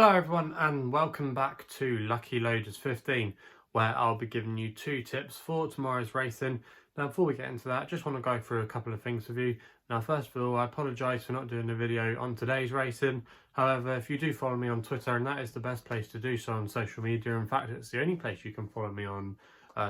Hello everyone and welcome back to Lucky Loaders 15, where I'll be giving you 2 tips for tomorrow's racing. Now before we get into that, I just want to go through a couple of things with you. Now first of all, I apologise for not doing a video on today's racing. However, if you do follow me on Twitter, and that is the best place to do so on social media, in fact it's the only place you can follow me on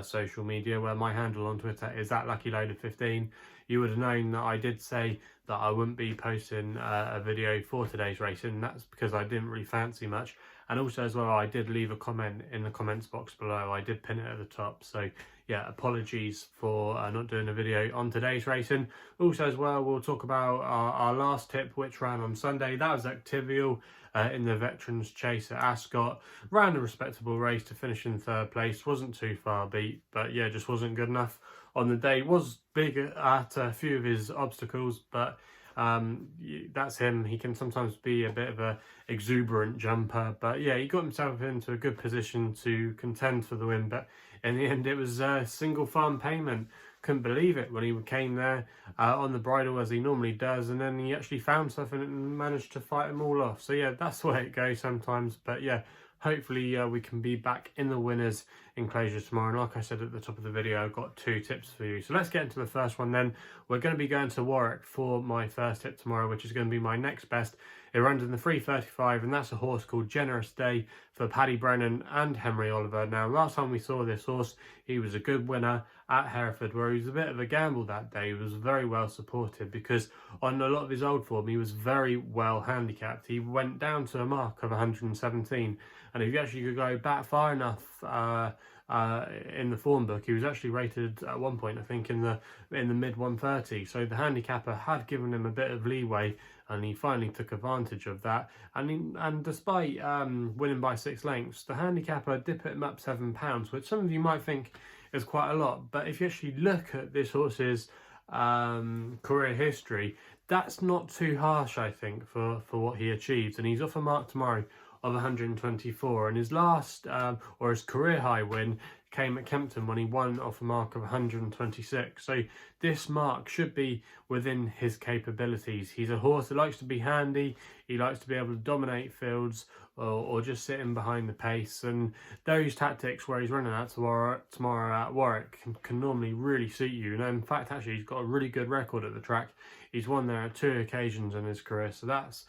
social media, where my handle on Twitter is @LuckyLoader15. You would have known that I did say that I wouldn't be posting a video for today's racing. That's because I didn't really fancy much, and also as well I did leave a comment in the comments box below. I did pin it at the top, so yeah, apologies for not doing a video on today's racing. Also as well, we'll talk about our last tip, which ran on Sunday. That was Activial in the Veterans Chase at Ascot. Ran a respectable race to finish in 3rd place. Wasn't too far beat, but yeah, just wasn't good enough on the day. Was big at a few of his obstacles, but that's him. He can sometimes be a bit of a exuberant jumper, but yeah, he got himself into a good position to contend for the win. But in the end, it was a single farm payment. Couldn't believe it when he came there on the bridle as he normally does, and then he actually found something and managed to fight them all off. So yeah, that's the way it goes sometimes. But yeah, hopefully we can be back in the winners enclosure tomorrow. And like I said at the top of the video, I've got 2 tips for you. So let's get into the first one then. We're going to be going to Warwick for my first tip tomorrow, which is going to be my next best. It runs in the 3:35, and that's a horse called Generous Day for Paddy Brennan and Henry Oliver. Now, last time we saw this horse, he was a good winner at Hereford, where he was a bit of a gamble that day. He was very well supported because on a lot of his old form, he was very well handicapped. He went down to a mark of 117, and if you actually could go back far enough in the form book, he was actually rated at one point, I think, in the mid 130. So the handicapper had given him a bit of leeway, and he finally took advantage of that. And despite winning by 6 lengths, the handicapper did put him up £7, which some of you might think is quite a lot. But if you actually look at this horse's career history, that's not too harsh, I think, for what he achieved. And he's off a mark tomorrow of 124, and his last or his career high win came at Kempton when he won off a mark of 126. So this mark should be within his capabilities. He's a horse that likes to be handy. He likes to be able to dominate fields or just sit in behind the pace, and those tactics where he's running out tomorrow at Warwick can normally really suit you. And in fact, actually, he's got a really good record at the track. He's won there at 2 occasions in his career, so that's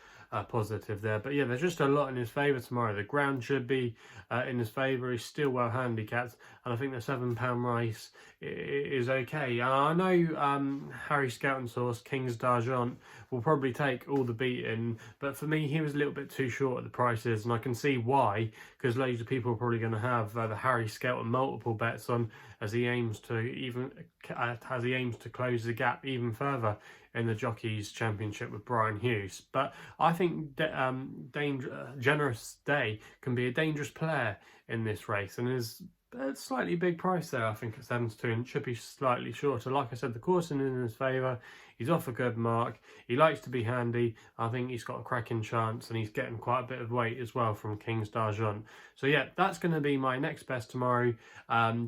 positive there. But yeah, there's just a lot in his favour tomorrow. The ground should be in his favour. He's still well handicapped, and I think the £7 race is okay. I know Harry Skelton's horse, King's D'Argent, will probably take all the beating, but for me, he was a little bit too short at the prices, and I can see why, because loads of people are probably going to have the Harry Skelton multiple bets on as he aims to close the gap even further in the Jockeys Championship with Brian Hughes. But I think Generous Day can be a dangerous player in this race, and is a slightly big price there, I think, at 7-2, and it should be slightly shorter. Like I said, the coursing is in his favour. He's off a good mark. He likes to be handy. I think he's got a cracking chance, and he's getting quite a bit of weight as well from King's D'Argent. So yeah, that's going to be my next best tomorrow.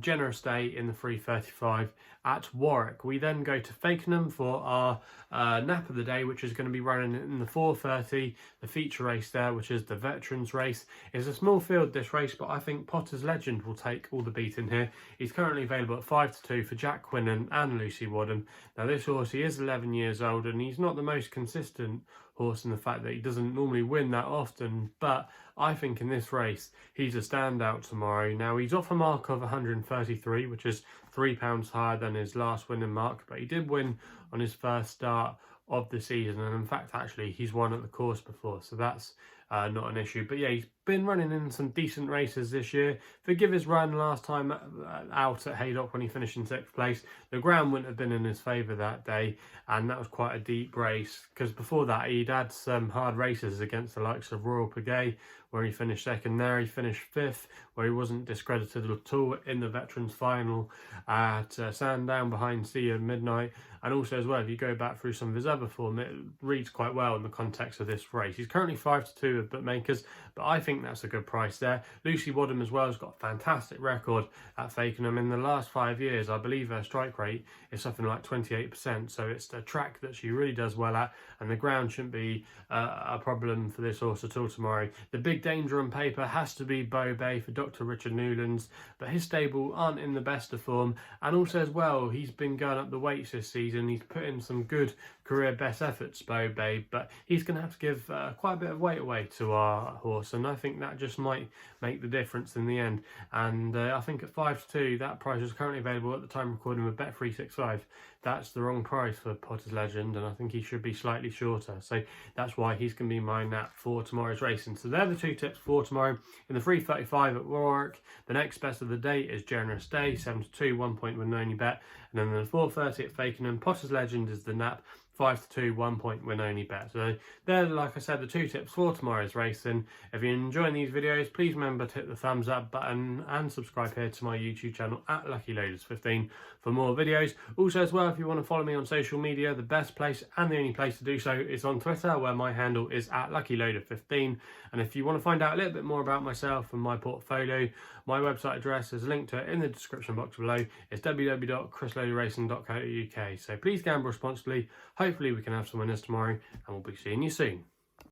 Generous Day in the 3:35 at Warwick. We then go to Fakenham for our nap of the day, which is going to be running in the 4:30, the feature race there, which is the Veterans race. It's a small field, this race, but I think Potter's Legend will take all the beating here. He's currently available at 5-2 for Jack Quinnan and Lucy Wadham. Now this horse, he is 11 years old, and he's not the most consistent horse in the fact that he doesn't normally win that often, but I think in this race he's a standout tomorrow. Now he's off a mark of 133, which is £3 higher than his last winning mark, but he did win on his first start of the season, and in fact actually he's won at the course before, so that's not an issue. But yeah, he's been running in some decent races this year. Forgive his run last time out at Haydock when he finished in 6th place. The ground wouldn't have been in his favour that day, and that was quite a deep race, because before that he'd had some hard races against the likes of Royal Piguet, where he finished second there. He finished 5th, where he wasn't discredited at all in the Veterans final at Sandown behind Sea of Midnight. And also as well, if you go back through some of his other form, it reads quite well in the context of this race. He's currently 5-2 with bookmakers, but I think that's a good price there. Lucy Wadham as well has got a fantastic record at Fakenham. In the last 5 years, I believe her strike rate is something like 28%, so it's a track that she really does well at, and the ground shouldn't be a problem for this horse at all tomorrow. The big big danger on paper has to be Beau Bay for Dr. Richard Newlands, but his stable aren't in the best of form, and also as well, he's been going up the weights this season. He's put in some good career best efforts, Beau Bay, but he's going to have to give quite a bit of weight away to our horse, and I think that just might make the difference in the end. And I think at 5-2, that price is currently available at the time recording with Bet365. That's the wrong price for Potter's Legend, and I think he should be slightly shorter. So that's why he's going to be my nap for tomorrow's racing. So they're the two tips for tomorrow. In the 3:35 at Warwick, the next best of the day is Generous Day, 7-2, 1 point win only bet. And then in the 4:30 at Fakenham, Potter's Legend is the nap, 5-2, 1 point win only bet. So they're, like I said, the two tips for tomorrow's racing. If you're enjoying these videos, please remember to hit the thumbs up button and subscribe here to my YouTube channel at LuckyLoaders15 for more videos. Also as well, if you want to follow me on social media, the best place and the only place to do so is on Twitter, where my handle is at LuckyLoader15. And if you want to find out a little bit more about myself and my portfolio, my website address is linked to it in the description box below. It's www.chrisloaderracing.co.uk. So please gamble responsibly. Hopefully we can have some winners tomorrow, and we'll be seeing you soon.